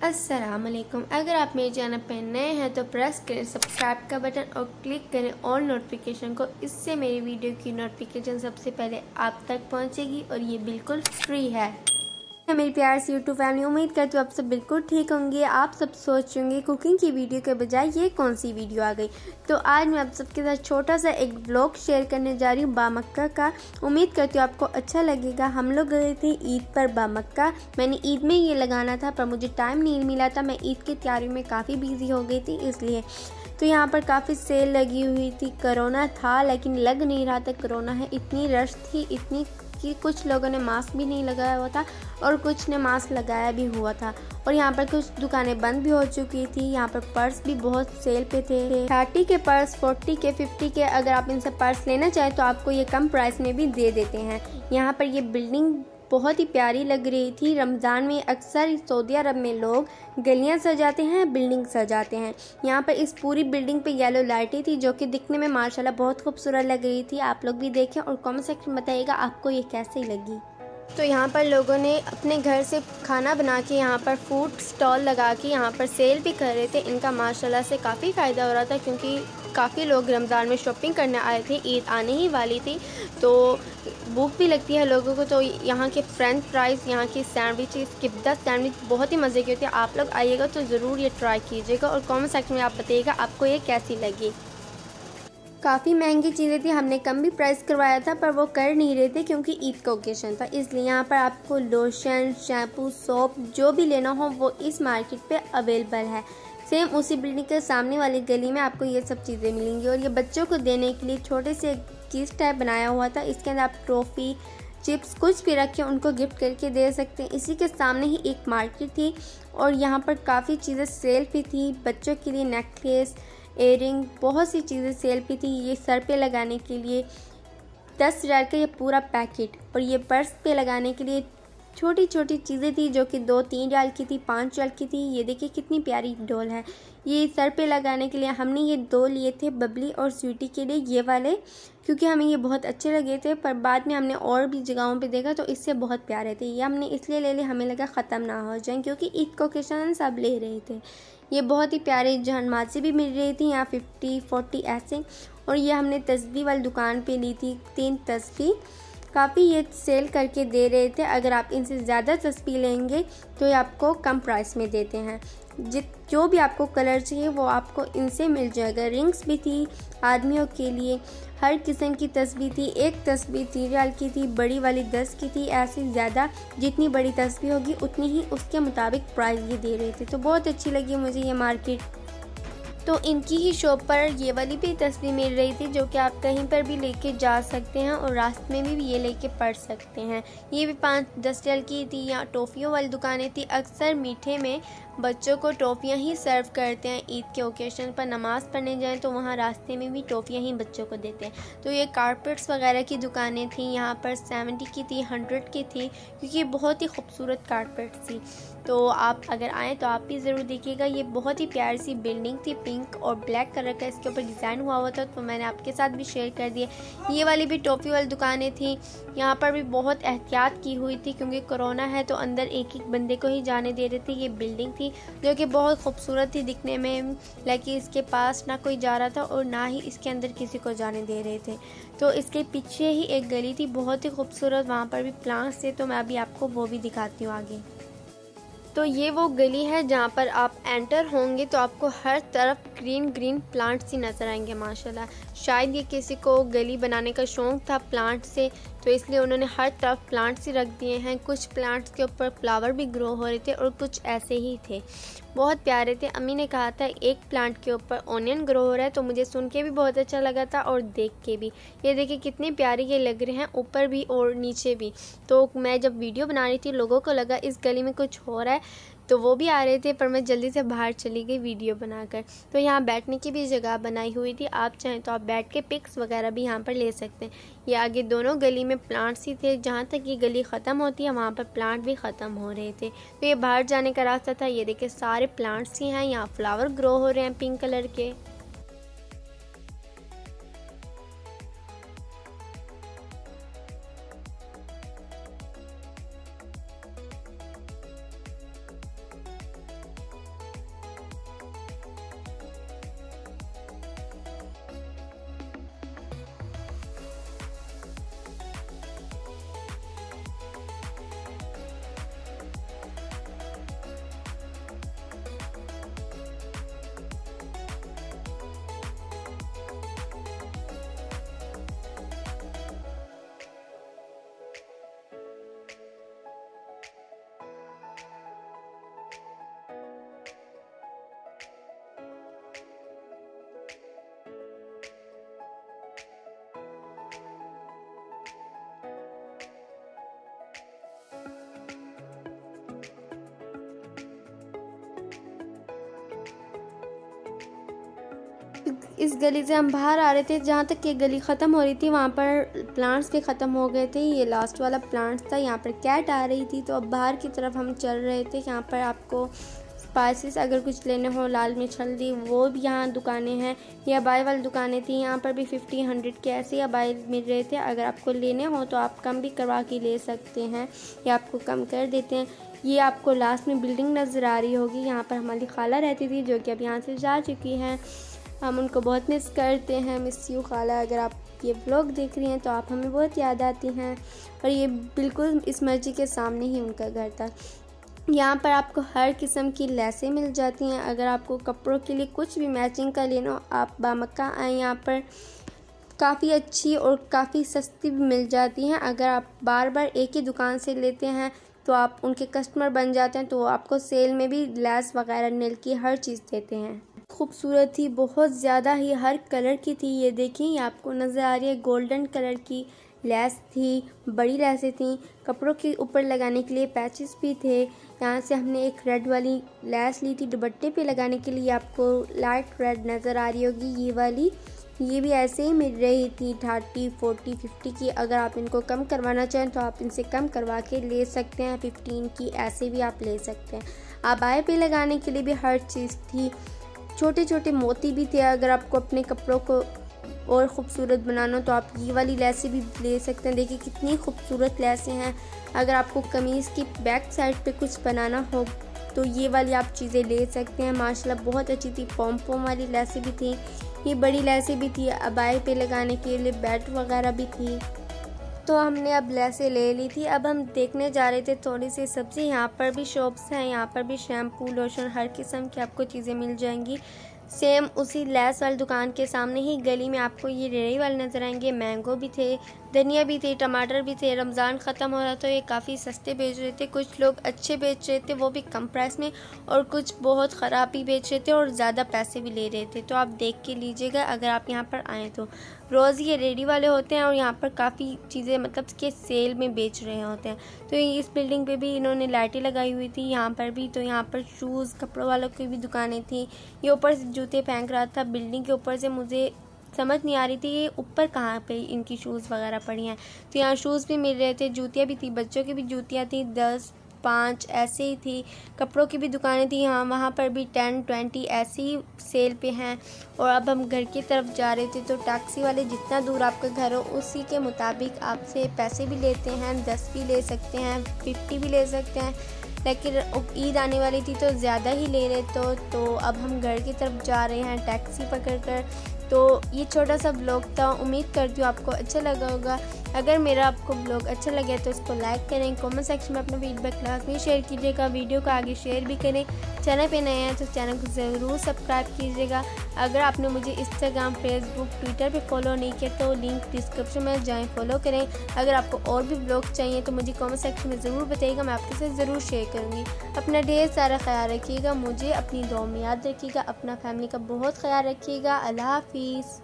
अस्सलामुअलैकुम। अगर आप मेरे चैनल पर नए हैं तो प्रेस करें सब्सक्राइब का बटन और क्लिक करें ऑल नोटिफिकेशन को। इससे मेरी वीडियो की नोटिफिकेशन सबसे पहले आप तक पहुंचेगी और ये बिल्कुल फ्री है। मेरी प्यार से यूट्यूब फैमिली, उम्मीद करती हूँ आप सब बिल्कुल ठीक होंगे। आप सब सोच होंगे कुकिंग की वीडियो के बजाय ये कौन सी वीडियो आ गई। तो आज मैं आप सबके साथ छोटा सा एक व्लॉग शेयर करने जा रही हूँ बामक्का का। उम्मीद करती हूँ आपको अच्छा लगेगा। हम लोग गए थे ईद पर बामक्का। मैंने ईद में ये लगाना था पर मुझे टाइम नहीं मिला था। मैं ईद की तैयारी में काफ़ी बिजी हो गई थी इसलिए। तो यहाँ पर काफ़ी सेल लगी हुई थी। कोरोना था लेकिन लग नहीं रहा था कोरोना है। इतनी रश थी, इतनी कि कुछ लोगों ने मास्क भी नहीं लगाया हुआ था और कुछ ने मास्क लगाया भी हुआ था। और यहाँ पर कुछ दुकानें बंद भी हो चुकी थी। यहाँ पर पर्स भी बहुत सेल पे थे। 30 के पर्स, 40 के, 50 के। अगर आप इनसे पर्स लेना चाहें तो आपको ये कम प्राइस में भी दे देते हैं। यहाँ पर ये बिल्डिंग बहुत ही प्यारी लग रही थी। रमज़ान में अक्सर सऊदी अरब में लोग गलियां सजाते हैं, बिल्डिंग सजाते हैं। यहाँ पर इस पूरी बिल्डिंग पे येलो लाइटें थी जो कि दिखने में माशाल्लाह बहुत खूबसूरत लग रही थी। आप लोग भी देखें और कमेंट सेक्शन में बताइएगा आपको ये कैसी लगी। तो यहाँ पर लोगों ने अपने घर से खाना बना के यहाँ पर फूड स्टॉल लगा के यहाँ पर सेल भी कर रहे थे। इनका माशाल्लाह से काफ़ी फ़ायदा हो रहा था क्योंकि काफ़ी लोग रमज़ान में शॉपिंग करने आए थे। ईद आने ही वाली थी तो भूख भी लगती है लोगों को। तो यहाँ के फ्रेंच फ्राइज़, यहाँ की सैंडविचेस, किब्दा सैंडविच बहुत ही मज़े की होती है। आप लोग आइएगा तो ज़रूर ये ट्राई कीजिएगा और कमेंट सेक्शन में आप बताइएगा आपको ये कैसी लगी। काफ़ी महंगी चीज़ें थी, हमने कम भी प्राइस करवाया था पर वो कर नहीं रहे थे क्योंकि ईद का ओकेशन था। इसलिए यहाँ पर आपको लोशन, शैम्पू, सोप जो भी लेना हो वो इस मार्केट पे अवेलेबल है। सेम उसी बिल्डिंग के सामने वाली गली में आपको ये सब चीज़ें मिलेंगी। और ये बच्चों को देने के लिए छोटे से कीस टाइप बनाया हुआ था। इसके अंदर आप ट्रॉफ़ी, चिप्स कुछ भी रखें उनको गिफ्ट करके दे सकते हैं। इसी के सामने ही एक मार्केट थी और यहाँ पर काफ़ी चीज़ें सेल भी थी। बच्चों के लिए नेकलेस, एयरिंग, बहुत सी चीज़ें सेल पे थी। ये सर पे लगाने के लिए 10,000 का ये पूरा पैकेट। और ये पर्स पे लगाने के लिए छोटी छोटी चीज़ें थी जो कि 2-3 रियाल की थी, 5 रियाल की थी। ये देखिए कितनी प्यारी डॉल है। ये सर पे लगाने के लिए हमने ये 2 लिए थे, बबली और स्वीटी के लिए ये वाले, क्योंकि हमें ये बहुत अच्छे लगे थे। पर बाद में हमने और भी जगहों पे देखा तो इससे बहुत प्यारे थे। ये हमने इसलिए ले लिए, हमें लगा ख़त्म ना हो जाए क्योंकि ईद का ओकेशन सब ले रहे थे। ये बहुत ही प्यारे जहानमाज़ी भी मिल रही थी यहाँ 50-40 ऐसे। और ये हमने तस्बीह वाली दुकान पे ली थी 3 तस्बीह। काफ़ी ये सेल करके दे रहे थे। अगर आप इनसे ज़्यादा तस्बीह लेंगे तो ये आपको कम प्राइस में देते हैं। जो भी आपको कलर चाहिए वो आपको इनसे मिल जाएगा। रिंग्स भी थी आदमियों के लिए, हर किस्म की तस्बीह थी। एक तस्बीह 3 रियाल की थी, बड़ी वाली 10 की थी। ऐसे ज़्यादा जितनी बड़ी तस्बीह होगी उतनी ही उसके मुताबिक प्राइस ये दे रहे थे। तो बहुत अच्छी लगी मुझे ये मार्केट। तो इनकी ही शॉप पर ये वाली भी तस्बीह मिल रही थी जो कि आप कहीं पर भी लेके जा सकते हैं और रास्ते में भी ये लेके पढ़ सकते हैं। ये भी 5-10 रियाल की थी। यहाँ टॉफ़ियों वाली दुकानें थी। अक्सर मीठे में बच्चों को टॉफ़ियाँ ही सर्व करते हैं। ईद के ओकेशन पर नमाज़ पढ़ने जाएं तो वहाँ रास्ते में भी टॉफ़ियाँ ही बच्चों को देते हैं। तो ये कारपेट्स वगैरह की दुकानें थी। यहाँ पर 70 की थी, 100 की थी क्योंकि बहुत ही खूबसूरत कारपेट्स थी। तो आप अगर आएँ तो आप भी ज़रूर देखिएगा। ये बहुत ही प्यारी सी बिल्डिंग थी, पिंक और ब्लैक कलर का इसके ऊपर डिज़ाइन हुआ हुआ था तो मैंने आपके साथ भी शेयर कर दिया। ये वाली भी टॉफ़ी वाली दुकानें थी। यहाँ पर भी बहुत एहतियात की हुई थी क्योंकि कोरोना है तो अंदर एक एक बंदे को ही जाने दे रहे थे। ये बिल्डिंग थी जो कि बहुत खूबसूरत थी दिखने में, लेकिन इसके पास ना कोई जा रहा था और ना ही इसके अंदर किसी को जाने दे रहे थे। तो इसके पीछे ही एक गली थी बहुत ही खूबसूरत, वहाँ पर भी प्लांट्स थे। तो मैं अभी आपको वो भी दिखाती हूँ आगे। तो ये वो गली है जहाँ पर आप एंटर होंगे तो आपको हर तरफ ग्रीन ग्रीन प्लांट्स ही नज़र आएंगे माशाल्लाह। शायद ये किसी को गली बनाने का शौक़ था प्लांट से तो इसलिए उन्होंने हर तरफ प्लांट्स ही रख दिए हैं। कुछ प्लांट्स के ऊपर फ्लावर भी ग्रो हो रहे थे और कुछ ऐसे ही थे, बहुत प्यारे थे। अम्मी ने कहा था एक प्लांट के ऊपर ऑनियन ग्रो हो रहा है तो मुझे सुन के भी बहुत अच्छा लगा था और देख के भी। ये देखिए कितने प्यारे ये लग रहे हैं ऊपर भी और नीचे भी। तो मैं जब वीडियो बना रही थी लोगों को लगा इस गली में कुछ हो रहा है तो वो भी आ रहे थे पर मैं जल्दी से बाहर चली गई वीडियो बनाकर। तो यहाँ बैठने की भी जगह बनाई हुई थी, आप चाहें तो आप बैठ के पिक्स वगैरह भी यहाँ पर ले सकते हैं। ये आगे दोनों गली में प्लांट्स ही थे, जहाँ तक ये गली ख़त्म होती है वहाँ पर प्लांट भी ख़त्म हो रहे थे। तो ये बाहर जाने का रास्ता था। ये देखिए सारे प्लांट्स ही हैं, यहाँ फ्लावर ग्रो हो रहे हैं पिंक कलर के। इस गली से हम बाहर आ रहे थे, जहाँ तक ये गली ख़त्म हो रही थी वहाँ पर प्लांट्स भी ख़त्म हो गए थे। ये लास्ट वाला प्लांट्स था। यहाँ पर कैट आ रही थी, तो अब बाहर की तरफ हम चल रहे थे। यहाँ पर आपको स्पाइसेस अगर कुछ लेने हो, लाल मिर्च, हल्दी, वो भी यहाँ दुकानें हैं। ये अबाई वाली दुकानें थी। यहाँ पर भी 50-100 के ऐसे अबाई मिल रहे थे। अगर आपको लेने हो तो आप कम भी करवा के ले सकते हैं, या आपको कम कर देते हैं। ये आपको लास्ट में बिल्डिंग नज़र आ रही होगी। यहाँ पर हमारी खाला रहती थी, जो कि अब यहाँ से जा चुकी हैं। हम उनको बहुत मिस करते हैं। मिस यू खाला। अगर आप ये व्लॉग देख रही हैं तो आप हमें बहुत याद आती हैं। और ये बिल्कुल इस मस्जिद के सामने ही उनका घर था। यहाँ पर आपको हर किस्म की लेसें मिल जाती हैं। अगर आपको कपड़ों के लिए कुछ भी मैचिंग का लेना हो, आप बामक्का आएँ। यहाँ पर काफ़ी अच्छी और काफ़ी सस्ती भी मिल जाती हैं। अगर आप बार बार एक ही दुकान से लेते हैं तो आप उनके कस्टमर बन जाते हैं, तो वो आपको सेल में भी लेस वगैरह नेल की हर चीज़ देते हैं। खूबसूरत थी, बहुत ज़्यादा ही, हर कलर की थी। ये देखिए, ये आपको नज़र आ रही है गोल्डन कलर की लेस थी, बड़ी लेसें थी। कपड़ों के ऊपर लगाने के लिए पैचेस भी थे। यहाँ से हमने एक रेड वाली लेस ली थी दुपट्टे पे लगाने के लिए। आपको लाइट रेड नज़र आ रही होगी ये वाली। ये भी ऐसे ही मिल रही थी 30, 40, 50 की। अगर आप इनको कम करवाना चाहें तो आप इनसे कम करवा के ले सकते हैं। 15 की ऐसे भी आप ले सकते हैं। अबाए पे लगाने के लिए भी हर चीज़ थी। छोटे छोटे मोती भी थे। अगर आपको अपने कपड़ों को और ख़ूबसूरत बनाना हो तो आप ये वाली लेसें भी ले सकते हैं। देखिए कितनी खूबसूरत लेसें हैं। अगर आपको कमीज़ की बैक साइड पे कुछ बनाना हो तो ये वाली आप चीज़ें ले सकते हैं। माशाल्लाह बहुत अच्छी थी। पॉम पॉम वाली लेसें भी थी, ये बड़ी लेसें भी थी। अबाए पे लगाने के लिए बेल्ट वगैरह भी थी। तो हमने अब लेसें ले ली थी। अब हम देखने जा रहे थे थोड़ी सी सब्ज़ी। यहाँ पर भी शॉप्स हैं। यहाँ पर भी शैम्पू, लोशन, हर किस्म की आपको चीज़ें मिल जाएंगी। सेम उसी लेस वाली दुकान के सामने ही गली में आपको ये रेड़ी वाले नज़र आएंगे। मैंगो भी थे, धनिया भी थे, टमाटर भी थे। रमज़ान ख़त्म हो रहा तो ये काफ़ी सस्ते बेच रहे थे। कुछ लोग अच्छे बेच रहे थे, वो भी कम प्राइस में, और कुछ बहुत ख़राब भी बेच रहे थे और ज़्यादा पैसे भी ले रहे थे। तो आप देख के लीजिएगा अगर आप यहाँ पर आएँ तो। रोज़ ये रेडी वाले होते हैं और यहाँ पर काफ़ी चीज़ें मतलब कि सेल में बेच रहे होते हैं। तो इस बिल्डिंग पे भी इन्होंने लाइटें लगाई हुई थी। यहाँ पर भी, तो यहाँ पर शूज़, कपड़ों वालों की भी दुकानें थी। ये ऊपर से जूते फेंक रहा था बिल्डिंग के ऊपर से। मुझे समझ नहीं आ रही थी ये ऊपर कहाँ पे इनकी शूज़ वगैरह पड़ी हैं। तो यहाँ शूज़ भी मिल रहे थे, जूतियाँ भी थी, बच्चों की भी जूतियाँ थी। 10, 5 ऐसे ही थी। कपड़ों की भी दुकानें थी। यहाँ वहाँ पर भी 10, 20 ऐसे ही सेल पे हैं। और अब हम घर की तरफ जा रहे थे तो टैक्सी वाले जितना दूर आपका घर हो उसी के मुताबिक आपसे पैसे भी लेते हैं। 10 भी ले सकते हैं, 50 भी ले सकते हैं। लेकिन ईद आने वाली थी तो ज़्यादा ही ले रहे तो अब हम घर की तरफ जा रहे हैं टैक्सी पकड़कर। तो ये छोटा सा ब्लॉग था। उम्मीद करती हूँ आपको अच्छा लगा होगा। अगर मेरा आपको ब्लॉग अच्छा लगे तो इसको लाइक करें, कमेंट सेक्शन में अपना फीडबैक लाजमी शेयर कीजिएगा। वीडियो को आगे शेयर भी करें। चैनल पे नए हैं तो चैनल को ज़रूर सब्सक्राइब कीजिएगा। अगर आपने मुझे इंस्टाग्राम, फेसबुक, ट्विटर पे फॉलो नहीं किया तो लिंक डिस्क्रिप्शन में जाएँ, फॉलो करें। अगर आपको और भी ब्लॉग चाहिए तो मुझे कमेंट सेक्शन में ज़रूर बताइएगा, मैं आपके साथ ज़रूर शेयर करूँगी। अपना ढेर सारा ख्याल रखिएगा, मुझे अपनी दुआ में याद रखिएगा। अपना फैमिली का बहुत ख्याल रखिएगा। अल्लाह हाफिज़।